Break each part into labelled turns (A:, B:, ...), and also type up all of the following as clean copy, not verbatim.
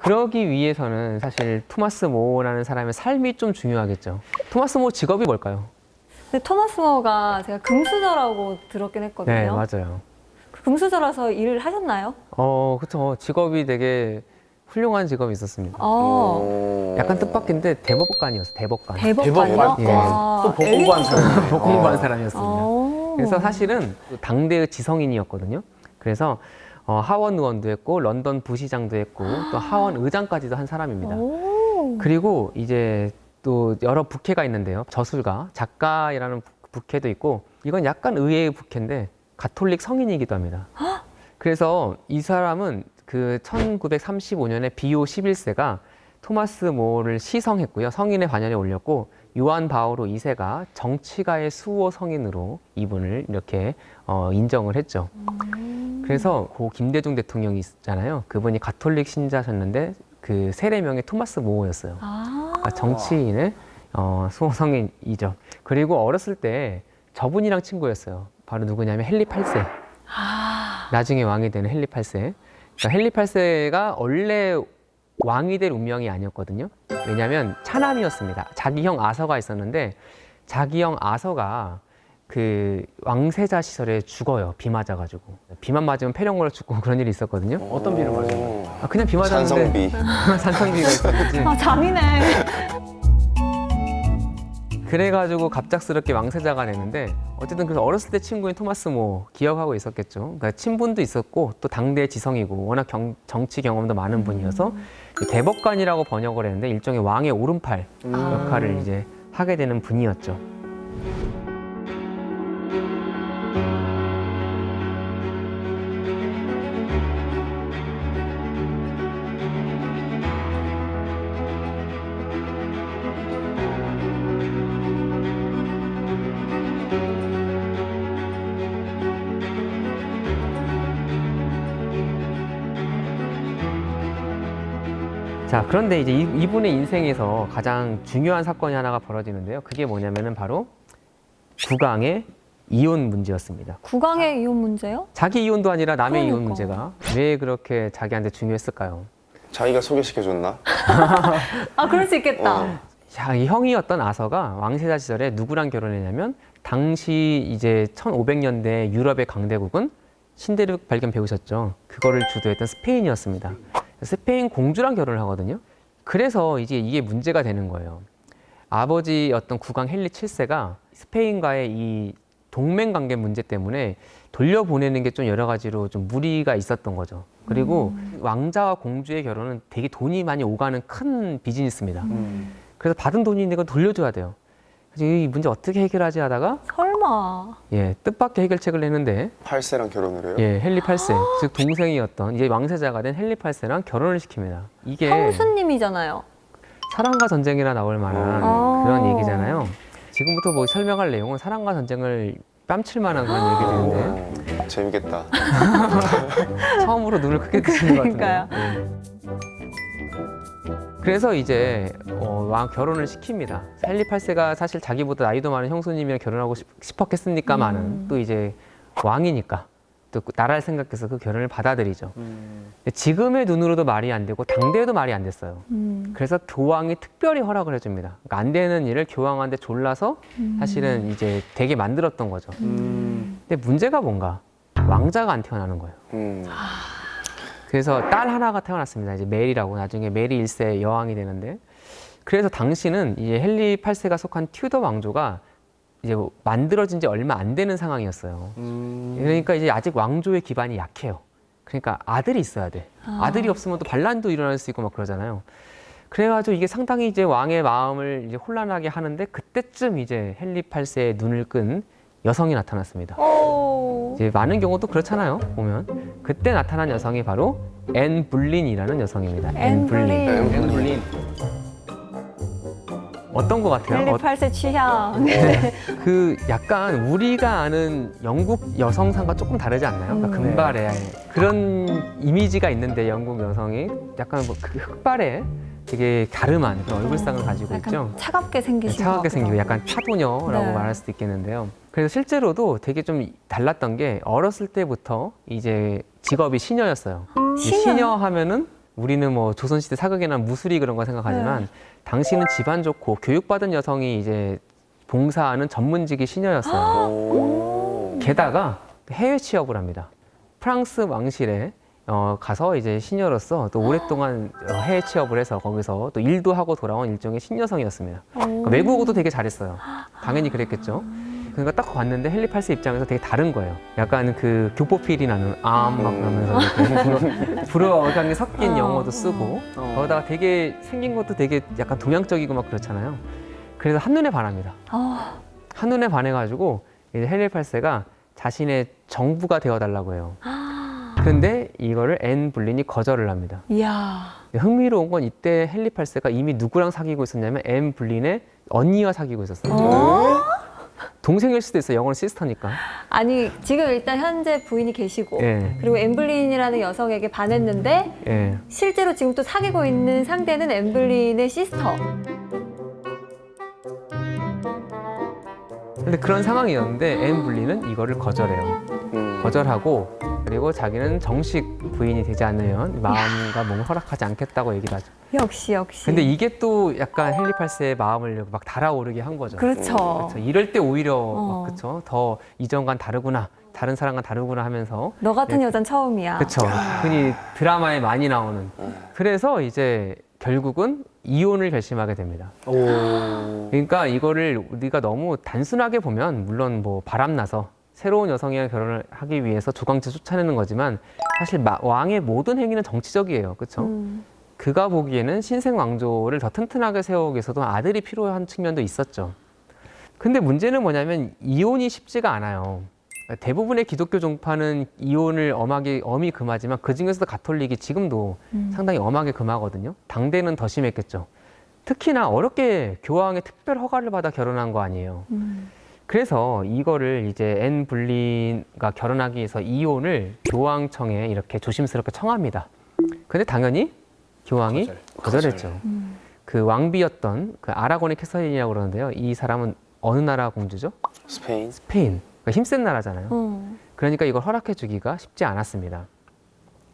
A: 그러기 위해서는 사실 토마스 모어라는 사람의 삶이 좀 중요하겠죠. 토마스 모어 직업이 뭘까요?
B: 근데 토마스 모어가 제가 금수저라고 들었긴 했거든요.
A: 네, 맞아요.
B: 그 금수저라서 일을 하셨나요?
A: 그쵸. 직업이 되게 훌륭한 직업이 있었습니다. 약간
C: 약
A: 뜻밖인데 대법관이었어요. 대법관.
B: 대법관이요?
A: 예.
C: 또 복 공부한 사람.
A: 복 공부한 사람이었습니다.
B: 오.
A: 그래서 사실은 당대의 지성인이었거든요. 그래서 하원 의원도 했고 런던 부시장도 했고 또 하원 의장까지도 한 사람입니다.
B: 오.
A: 그리고 이제 또 여러 부캐가 있는데요. 저술가, 작가이라는 부캐도 있고 이건 약간 의외의 부캐인데 가톨릭 성인이기도 합니다. 그래서 이 사람은 그 1935년에 비오 11세가 토마스 모어를 시성했고요. 성인의 반열에 올렸고 요한 바오로 2세가 정치가의 수호 성인으로 이분을 이렇게 인정을 했죠. 그래서 고 김대중 대통령이 있잖아요. 그분이 가톨릭 신자셨는데 그 세례명이 토마스 모어였어요. 그러니까 정치인의 수호 성인이죠. 그리고 어렸을 때 저분이랑 친구였어요. 바로 누구냐면 헨리 8세. 나중에 왕이 되는 헨리 8세. 그러니까 헨리 8세가 원래 왕이 될 운명이 아니었거든요. 왜냐하면 차남이었습니다. 자기 형 아서가 있었는데 자기 형 아서가 그 왕세자 시절에 죽어요. 비 맞아가지고. 비만 맞으면 폐렴 걸려 죽고 그런 일이 있었거든요.
C: 어떤 비를 맞았나요?
A: 그냥 비 맞았는데
C: 산성비.
A: 산성비가 있었지.
B: 아, 잠이네.
A: 그래가지고 갑작스럽게 왕세자가 되는데 어쨌든 그래서 어렸을 때 친구인 토마스 모 기억하고 있었겠죠. 그러니까 친분도 있었고 또 당대의 지성이고 워낙 정치 경험도 많은 분이어서 대법관이라고 번역을 했는데 일종의 왕의 오른팔 역할을 이제 하게 되는 분이었죠. 자, 그런데 이제 이분의 인생에서 가장 중요한 사건이 하나가 벌어지는데요. 그게 뭐냐면은 바로 국왕의 이혼 문제였습니다.
B: 국왕의 이혼 문제요?
A: 자기 이혼도 아니라 남의 이혼
B: 그러니까.
A: 문제가 왜 그렇게 자기한테 중요했을까요?
C: 자기가 소개시켜줬나?
B: 아, 그럴 수 있겠다.
A: 자, 이 형이었던 아서가 왕세자 시절에 누구랑 결혼했냐면 당시 이제 1500년대 유럽의 강대국은 신대륙 발견 배우셨죠? 그거를 주도했던 스페인이었습니다. 스페인 공주랑 결혼을 하거든요. 그래서 이제 이게 문제가 되는 거예요. 아버지였던 국왕 헨리 7세가 스페인과의 이 동맹 관계 문제 때문에 돌려보내는 게 좀 여러 가지로 좀 무리가 있었던 거죠. 그리고 왕자와 공주의 결혼은 되게 돈이 많이 오가는 큰 비즈니스입니다. 그래서 받은 돈이 있는데 그걸 돌려줘야 돼요. 그래서 이 문제 어떻게 해결하지 하다가
B: 설마.
A: 뜻밖의 해결책을 내는데
C: 8세랑 결혼을 해요?
A: 헨리 8세, 즉 동생이었던 이제 왕세자가 된 헨리 8세랑 결혼을 시킵니다. 이게
B: 형수님이잖아요.
A: 사랑과 전쟁이라 나올 만한 그런 얘기잖아요. 지금부터 뭐 설명할 내용은 사랑과 전쟁을 뺨칠 만한 그런 얘기들인데
C: 재밌겠다.
A: 처음으로 눈을 크게 뜨시는 것 같은데요.
B: 그러니까요.
A: 그래서 이제 왕 결혼을 시킵니다. 헨리 8세가 사실 자기보다 나이도 많은 형수님이랑 결혼하고 싶었겠습니까마는 또 이제 왕이니까 또 나라를 생각해서 그 결혼을 받아들이죠. 근데 지금의 눈으로도 말이 안 되고 당대에도 말이 안 됐어요. 그래서 교황이 특별히 허락을 해줍니다. 그러니까 안 되는 일을 교황한테 졸라서 사실은 이제 되게 만들었던 거죠. 근데 문제가 뭔가 왕자가 안 태어나는 거예요. 그래서 딸 하나가 태어났습니다. 이제 메리라고 나중에 메리 1세 여왕이 되는데 그래서 당시는 이제 헨리 8세가 속한 튜더 왕조가 이제 만들어진 지 얼마 안 되는 상황이었어요. 그러니까 이제 아직 왕조의 기반이 약해요. 그러니까 아들이 있어야 돼. 아들이 없으면 또 반란도 일어날 수 있고 막 그러잖아요. 그래가지고 이게 상당히 이제 왕의 마음을 이제 혼란하게 하는데 그때쯤 이제 헨리 8세의 눈을 끈 여성이 나타났습니다. 이제 많은 경우도 그렇잖아요. 보면 그때 나타난 여성이 바로 앤 불린이라는 여성입니다.
B: 앤 불린.
A: 앤 불린. 어떤 것 같아요?
B: 헨리 8세 취향.
A: 그 약간 우리가 아는 영국 여성상과 조금 다르지 않나요? 그러니까 금발에 그런 이미지가 있는데 영국 여성이 약간 뭐 그 흑발에 되게 갸름한 그런 얼굴상을 가지고 있죠.
B: 약간 차갑게 생기신 것
A: 차갑게
B: 같기도
A: 생기고
B: 하고.
A: 약간 차도녀라고
B: 네.
A: 말할 수도 있겠는데요. 그래서 실제로도 되게 좀 달랐던 게 어렸을 때부터 이제 직업이 시녀였어요.
B: 시녀요?
A: 시녀 하면은 우리는 뭐 조선시대 사극이나 무술이 그런 거 생각하지만 당시는 집안 좋고 교육받은 여성이 이제 봉사하는 전문직이 시녀였어요.
C: 오.
A: 게다가 해외 취업을 합니다. 프랑스 왕실에 가서 이제 시녀로서 또 오랫동안 해외 취업을 해서 거기서 또 일도 하고 돌아온 일종의 신여성이었습니다. 그러니까 외국어도 되게 잘했어요. 당연히 그랬겠죠. 그러니까 딱 봤는데 헨리 8세 입장에서 되게 다른 거예요. 약간 그 교포필이 나는 막 나면서 이렇게 불어가 섞인 영어도 쓰고 거기다가 되게 생긴 것도 되게 약간 동양적이고 막 그렇잖아요. 그래서 한눈에 반합니다. 한눈에 반해가지고 이제 헨리 8세가 자신의 정부가 되어달라고 해요. 근데 이거를 앤 불린이 거절을 합니다.
B: 이야.
A: 흥미로운 건 이때 헨리 8세가 이미 누구랑 사귀고 있었냐면 앤 불린의 언니와 사귀고 있었어요. 동생일 수도 있어요. 영어는 시스터니까.
B: 아니 지금 일단 현재 부인이 계시고
A: 예.
B: 그리고 엠블린이라는 여성에게 반했는데
A: 예.
B: 실제로 지금 또 사귀고 있는 상대는 엠블린의 시스터.
A: 근데 그런 상황이었는데 앤 불린은 이거를 거절해요. 거절하고 그리고 자기는 정식 부인이 되지 않으면 마음과 몸을 허락하지 않겠다고 얘기를 하죠.
B: 역시.
A: 근데 이게 또 약간 헨리 8세의 마음을 막 달아오르게 한 거죠.
B: 그렇죠.
A: 그렇죠. 이럴 때 오히려 막 그렇죠. 더 이전과는 다르구나, 다른 사람과 다르구나 하면서
B: 너 같은
A: 예.
B: 여잔 처음이야.
A: 그렇죠. 흔히 드라마에 많이 나오는. 그래서 이제 결국은 이혼을 결심하게 됩니다.
C: 오.
A: 그러니까 이거를 우리가 너무 단순하게 보면 물론 뭐 바람나서 새로운 여성이랑 결혼을 하기 위해서 조강지 쫓아내는 거지만 사실 왕의 모든 행위는 정치적이에요. 그렇죠? 그가 보기에는 신생 왕조를 더 튼튼하게 세우기 위해서도 아들이 필요한 측면도 있었죠. 근데 문제는 뭐냐면 이혼이 쉽지가 않아요. 대부분의 기독교 종파는 이혼을 엄히 금하지만 그 중에서도 가톨릭이 지금도 상당히 엄하게 금하거든요. 당대는 더 심했겠죠. 특히나 어렵게 교황의 특별 허가를 받아 결혼한 거 아니에요. 그래서 이거를 이제 앤 불린과 결혼하기 위해서 이혼을 교황청에 이렇게 조심스럽게 청합니다. 근데 당연히 교황이 거절했죠. 그 왕비였던 그 아라곤의 캐서린이라고 그러는데요. 이 사람은 어느 나라 공주죠?
C: 스페인.
A: 스페인. 그러니까 힘센 나라잖아요. 그러니까 이걸 허락해 주기가 쉽지 않았습니다.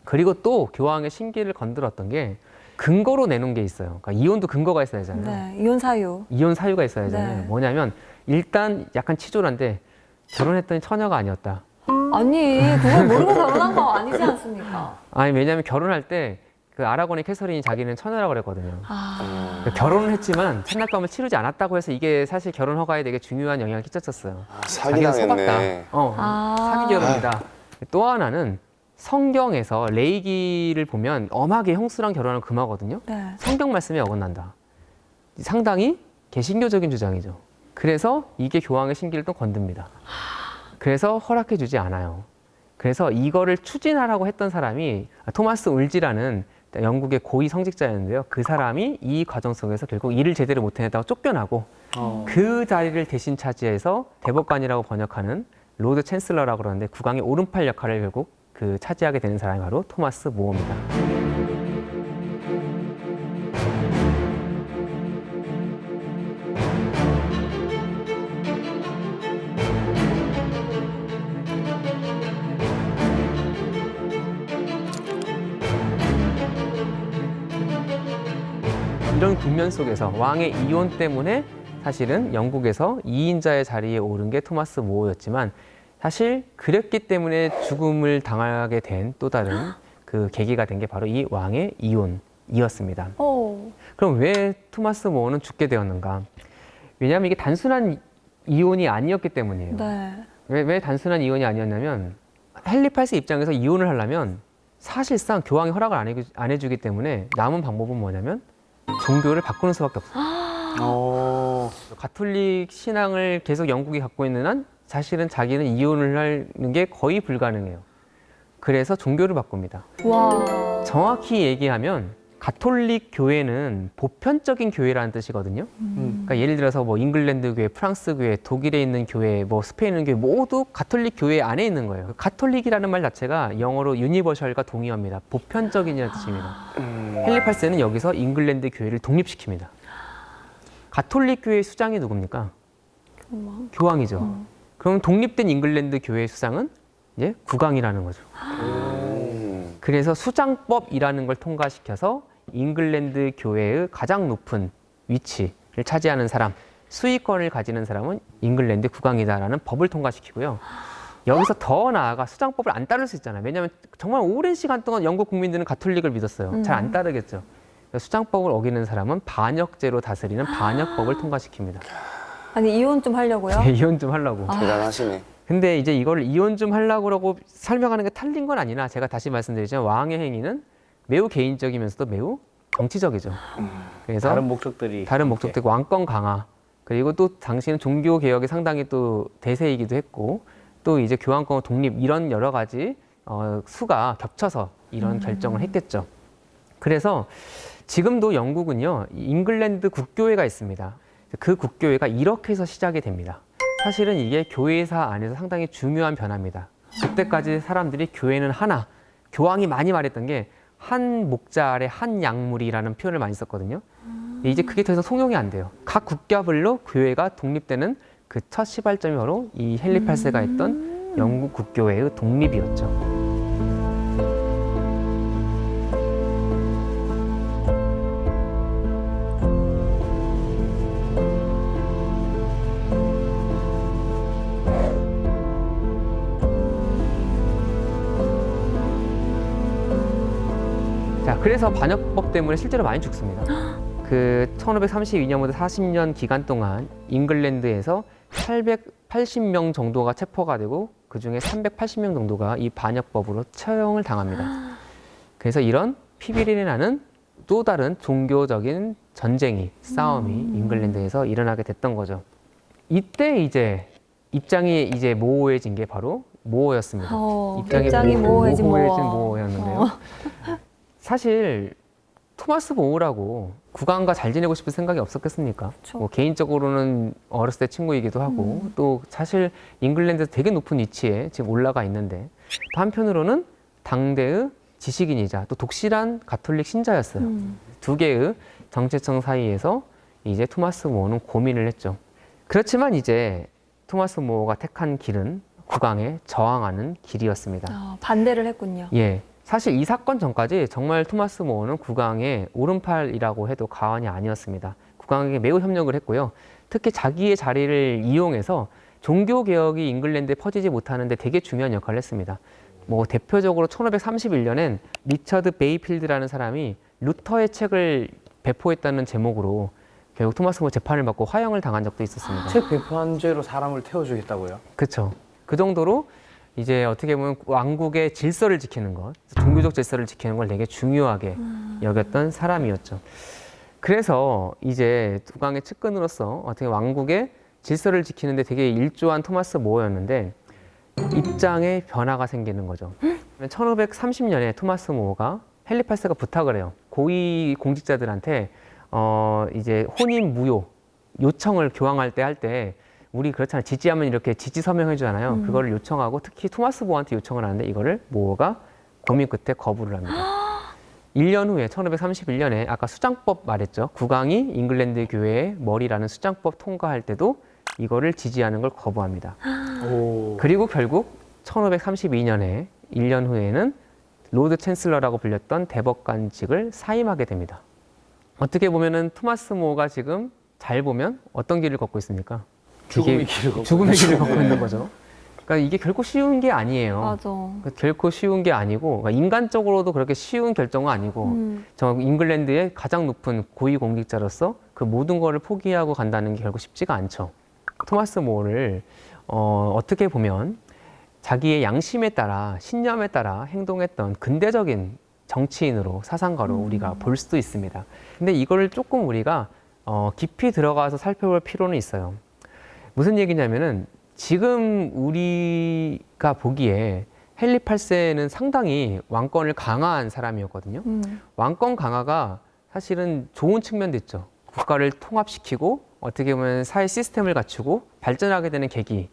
A: 그리고 또 교황의 신기를 건드렸던 게 근거로 내놓은 게 있어요. 그러니까 이혼도 근거가 있어야 하잖아요.
B: 네, 이혼 사유.
A: 이혼 사유가 있어야 하잖아요.
B: 네.
A: 뭐냐면 일단 약간 치졸한데 결혼했더니 처녀가 아니었다.
B: 아니 그걸 모르고 결혼한 거 아니지 않습니까?
A: 아니 왜냐하면 결혼할 때 그 아라곤의 캐서린이 자기는 처녀라고 그랬거든요. 그러니까 결혼을 했지만 첫날밤을 치르지 않았다고 해서 이게 사실 결혼 허가에 되게 중요한 영향을 끼쳤었어요. 자기가
C: 사기당했네.
A: 사기 결혼이다. 또 하나는 성경에서 레이기를 보면 엄하게 형수랑 결혼을 금하거든요.
B: 네.
A: 성경 말씀에 어긋난다. 상당히 개신교적인 주장이죠. 그래서 이게 교황의 신기를 또 건듭니다. 그래서 허락해 주지 않아요. 그래서 이거를 추진하라고 했던 사람이 토마스 울지라는 영국의 고위 성직자였는데요. 그 사람이 이 과정 속에서 결국 일을 제대로 못 해냈다고 쫓겨나고 그 자리를 대신 차지해서 대법관이라고 번역하는 로드 챈슬러라고 그러는데 국왕의 오른팔 역할을 결국 그 차지하게 되는 사람이 바로 토마스 모어입니다. 이런 국면 속에서 왕의 이혼 때문에 사실은 영국에서 2인자의 자리에 오른 게 토마스 모어였지만 사실 그랬기 때문에 죽음을 당하게 된 또 다른 그 계기가 된 게 바로 이 왕의 이혼이었습니다. 그럼 왜 토마스 모어는 죽게 되었는가? 왜냐하면 이게 단순한 이혼이 아니었기 때문이에요.
B: 네.
A: 왜 단순한 이혼이 아니었냐면 헨리 8세 입장에서 이혼을 하려면 사실상 교황이 허락을 안 해주기 때문에 남은 방법은 뭐냐면 종교를 바꾸는 수밖에 없어요. 가톨릭 신앙을 계속 영국이 갖고 있는 한 사실은 자기는 이혼을 하는 게 거의 불가능해요. 그래서 종교를 바꿉니다.
B: 와.
A: 정확히 얘기하면 가톨릭 교회는 보편적인 교회라는 뜻이거든요. 그러니까 예를 들어서 뭐 잉글랜드 교회, 프랑스 교회, 독일에 있는 교회, 뭐 스페인 있는 교회 모두 가톨릭 교회 안에 있는 거예요. 가톨릭이라는 말 자체가 영어로 유니버셜과 동의어입니다. 보편적인이라는 뜻입니다. 헨리 8세는 여기서 잉글랜드 교회를 독립시킵니다. 가톨릭 교회의 수장이 누굽니까? 교황이죠. 그럼 독립된 잉글랜드 교회의 수장은 이제 국왕이라는 거죠. 그래서 수장법이라는 걸 통과시켜서 잉글랜드 교회의 가장 높은 위치를 차지하는 사람, 수의권을 가지는 사람은 잉글랜드 국왕이다라는 법을 통과시키고요. 여기서 더 나아가 수장법을 안 따를 수 있잖아요. 왜냐하면 정말 오랜 시간 동안 영국 국민들은 가톨릭을 믿었어요. 잘 안 따르겠죠. 수장법을 어기는 사람은 반역죄로 다스리는 반역법을 통과시킵니다.
B: 아니 이혼 좀 하려고요?
A: 이혼 좀 하려고.
C: 대단하시네.
A: 근데 이제 이걸 이혼 좀 하려고 설명하는 게 틀린 건 아니나 제가 다시 말씀드리지만 왕의 행위는 매우 개인적이면서도 매우 정치적이죠. 그래서
D: 다른 목적들이
A: 다른 목적들 왕권 강화 그리고 또 당시는 종교 개혁이 상당히 또 대세이기도 했고 또 이제 교황권 독립 이런 여러 가지 수가 겹쳐서 이런 결정을 했겠죠. 그래서 지금도 영국은요 잉글랜드 국교회가 있습니다. 그 국교회가 이렇게 해서 시작이 됩니다. 사실은 이게 교회사 안에서 상당히 중요한 변화입니다. 그때까지 사람들이 교회는 하나, 교황이 많이 말했던 게 한 목자 아래 한 약물이라는 표현을 많이 썼거든요. 이제 그게 더 이상 통용이 안 돼요. 각 국가별로 교회가 독립되는 그 첫 시발점이 바로 이 헨리 8세가 했던 영국 국교회의 독립이었죠. 자, 그래서 반역법 때문에 실제로 많이 죽습니다. 그 1532년부터 40년 기간 동안 잉글랜드에서 880명 정도가 체포가 되고 그 중에 380명 정도가 이 반역법으로 처형을 당합니다. 그래서 이런 피비린내 나는 또 다른 종교적인 전쟁이 싸움이 잉글랜드에서 일어나게 됐던 거죠. 이때 이제 입장이 이제 모호해진 게 바로 모어였습니다.
B: 입장이 모호해진
A: 모어였는데요. 사실 토마스 모어라고 국왕과 잘 지내고 싶은 생각이 없었겠습니까? 뭐 개인적으로는 어렸을 때 친구이기도 하고 또 사실 잉글랜드에서 되게 높은 위치에 지금 올라가 있는데 또 한편으로는 당대의 지식인이자 또 독실한 가톨릭 신자였어요. 두 개의 정체성 사이에서 이제 토마스 모어는 고민을 했죠. 그렇지만 이제 토마스 모어가 택한 길은 국왕에 저항하는 길이었습니다.
B: 반대를 했군요.
A: 예. 사실 이 사건 전까지 정말 토마스 모어는 국왕의 오른팔이라고 해도 과언이 아니었습니다. 국왕에게 매우 협력을 했고요. 특히 자기의 자리를 이용해서 종교 개혁이 잉글랜드에 퍼지지 못하는데 되게 중요한 역할을 했습니다. 뭐 대표적으로 1531년엔 리처드 베이필드라는 사람이 루터의 책을 배포했다는 제목으로 결국 토마스 모어 재판을 받고 화형을 당한 적도 있었습니다.
D: 책 배포한 죄로 사람을 태워주겠다고요?
A: 그렇죠. 그 정도로 이제 어떻게 보면 왕국의 질서를 지키는 것, 종교적 질서를 지키는 걸 되게 중요하게 여겼던 사람이었죠. 그래서 이제 국왕의 측근으로서 어떻게 왕국의 질서를 지키는데 되게 일조한 토마스 모어였는데 입장에 변화가 생기는 거죠. 1530년에 토마스 모어가 헨리 8세가 부탁을 해요. 고위 공직자들한테 이제 혼인 무효 요청을 교황할 때 할 때 우리 그렇잖아요. 지지하면 이렇게 지지 서명해 주잖아요. 그거를 요청하고 특히 토마스 모어한테 요청을 하는데 이거를 모어가 고민 끝에 거부를 합니다. 1년 후에 1531년에 아까 수장법 말했죠. 국왕이 잉글랜드 교회의 머리라는 수장법 통과할 때도 이거를 지지하는 걸 거부합니다. 그리고 결국 1532년에 1년 후에는 로드 챈슬러라고 불렸던 대법관직을 사임하게 됩니다. 어떻게 보면은 토마스 모어가 지금 잘 보면 어떤 길을 걷고 있습니까?
D: 죽음의 길을 걷고
A: 걷고 있는 거죠. 그러니까 이게 결코 쉬운 게 아니에요.
B: 맞아.
A: 그러니까 결코 쉬운 게 아니고 그러니까 인간적으로도 그렇게 쉬운 결정은 아니고 저 잉글랜드의 가장 높은 고위 공직자로서 그 모든 거를 포기하고 간다는 게 결국 쉽지가 않죠. 토마스 모어를 어떻게 보면 자기의 양심에 따라 신념에 따라 행동했던 근대적인 정치인으로 사상가로 우리가 볼 수도 있습니다. 근데 이거를 조금 우리가 깊이 들어가서 살펴볼 필요는 있어요. 무슨 얘기냐면은 지금 우리가 보기에 헨리 8세는 상당히 왕권을 강화한 사람이었거든요. 왕권 강화가 사실은 좋은 측면도 있죠. 국가를 통합시키고 어떻게 보면 사회 시스템을 갖추고 발전하게 되는 계기.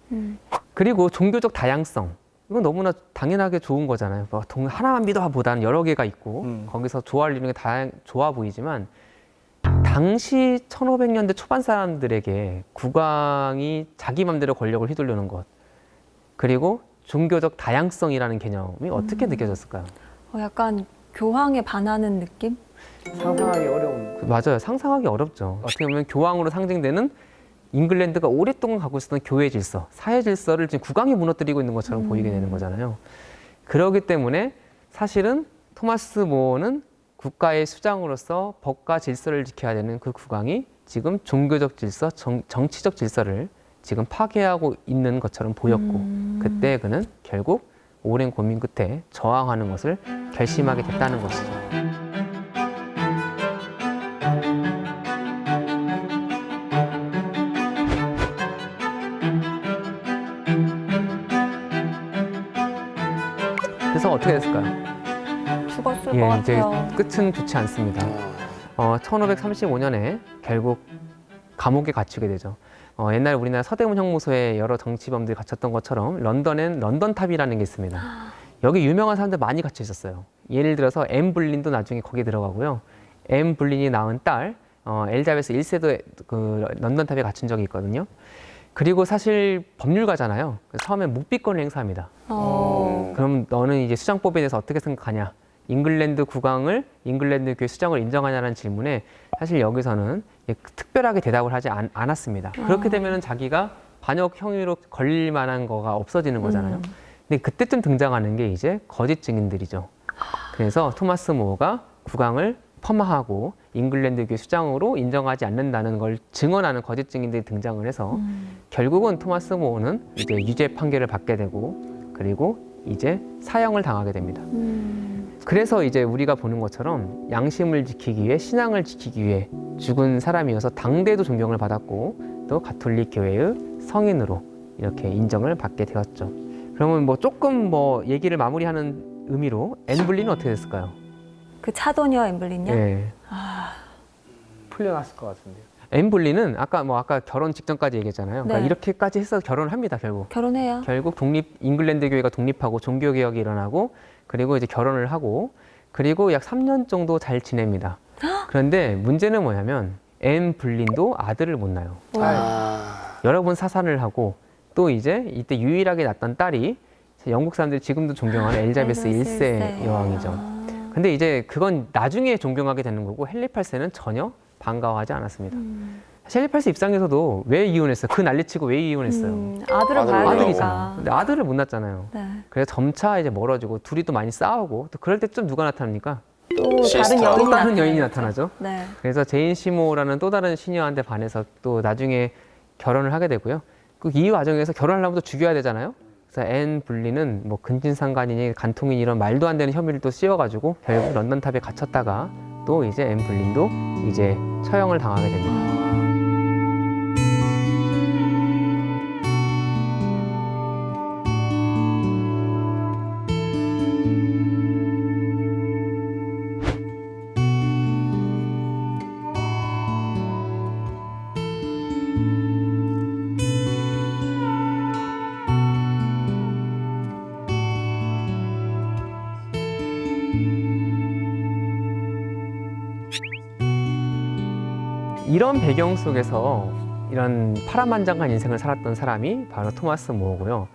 A: 그리고 종교적 다양성. 이건 너무나 당연하게 좋은 거잖아요. 하나만 믿어보다는 여러 개가 있고 거기서 조화를 이루는 게 좋아 보이지만 당시 1500년대 초반 사람들에게 국왕이 자기 맘대로 권력을 휘두르는 것 그리고 종교적 다양성이라는 개념이 어떻게 느껴졌을까요?
B: 약간 교황에 반하는 느낌?
D: 상상하기 어려운.
A: 맞아요. 상상하기 어렵죠. 어떻게 보면 교황으로 상징되는 잉글랜드가 오랫동안 갖고 있었던 교회 질서, 사회 질서를 지금 국왕이 무너뜨리고 있는 것처럼 보이게 되는 거잖아요. 그렇기 때문에 사실은 토마스 모어는 국가의 수장으로서 법과 질서를 지켜야 되는 그 국왕이 지금 종교적 질서, 정치적 질서를 지금 파괴하고 있는 것처럼 보였고 그때 그는 결국 오랜 고민 끝에 저항하는 것을 결심하게 됐다는 것이죠. 그래서 어떻게 됐을까요?
B: 죽었을 것
A: 예, 이제
B: 같아요.
A: 끝은 좋지 않습니다. 1535년에 결국 감옥에 갇히게 되죠. 옛날 우리나라 서대문 형무소에 여러 정치범들이 갇혔던 것처럼 런던엔 런던탑이라는 게 있습니다. 여기 유명한 사람들 많이 갇혀 있었어요. 예를 들어서 앤 불린도 나중에 거기에 들어가고요. 앤 불린이 낳은 딸 엘자베스 1세도 그 런던탑에 갇힌 적이 있거든요. 그리고 사실 법률가잖아요. 그래서 처음엔 묵비권을 행사합니다. 그럼 너는 이제 수장법에 대해서 어떻게 생각하냐? 잉글랜드 국왕을 잉글랜드 교회 수장을 인정하냐는 질문에 사실 여기서는 특별하게 대답을 하지 않았습니다. 그렇게 되면 자기가 반역 형의로 걸릴 만한 거가 없어지는 거잖아요. 근데 그때쯤 등장하는 게 이제 거짓 증인들이죠. 그래서 토마스 모어가 국왕을 폄하하고 잉글랜드 교회 수장으로 인정하지 않는다는 걸 증언하는 거짓 증인들이 등장을 해서 결국은 토마스 모어는 이제 유죄 판결을 받게 되고 그리고 이제 사형을 당하게 됩니다. 그래서 이제 우리가 보는 것처럼 양심을 지키기 위해 신앙을 지키기 위해 죽은 사람이어서 당대도 존경을 받았고 또 가톨릭 교회의 성인으로 이렇게 인정을 받게 되었죠. 그러면 뭐 조금 뭐 얘기를 마무리하는 의미로 앤 불린은 어떻게 됐을까요?
B: 그 차도녀 엠블린요?
A: 네.
D: 풀려났을 것 같은데요.
A: 앤 불린은 아까 결혼 직전까지 얘기했잖아요. 그러니까
B: 네.
A: 이렇게까지 해서 결혼을 합니다.
B: 결혼해요.
A: 결국 잉글랜드 교회가 독립하고 종교 개혁이 일어나고 그리고 이제 결혼을 하고 그리고 약 3년 정도 잘 지냅니다. 그런데 문제는 뭐냐면 앤 불린도 아들을 못 낳아요. 여러 번 사산을 하고 또 이제 이때 유일하게 낳았던 딸이 영국 사람들이 지금도 존경하는 엘자베스 1세 여왕이죠. 근데 이제 그건 나중에 존경하게 되는 거고 헨리 8세는 전혀 반가워하지 않았습니다. 사실 헨리 8세 입장에서도 왜 이혼했어요? 그 난리치고 왜 이혼했어요?
B: 아들을
C: 아들을
B: 봐야
A: 아들이잖아.
B: 되니까.
A: 근데 아들을 못 낳았잖아요.
B: 네.
A: 그래서 점차 이제 멀어지고 둘이 또 많이 싸우고 또 그럴 때쯤 누가 나타납니까?
B: 또
C: 시스터.
B: 다른 여인이
A: 또 다른 여인이
B: 나타나죠.
A: 나타나죠.
B: 네.
A: 그래서 제인 시모라는 또 다른 시녀한테 반해서 또 나중에 결혼을 하게 되고요. 이 과정에서 결혼하려면 또 죽여야 되잖아요. 그래서 앤 불린은 뭐 근친상간이니 간통인 이런 말도 안 되는 혐의를 또 씌워가지고 결국 런던탑에 갇혔다가 또 이제 앤 불린도 이제 처형을 당하게 됩니다. 이런 배경 속에서 이런 파란만장한 인생을 살았던 사람이 바로 토마스 모어고요.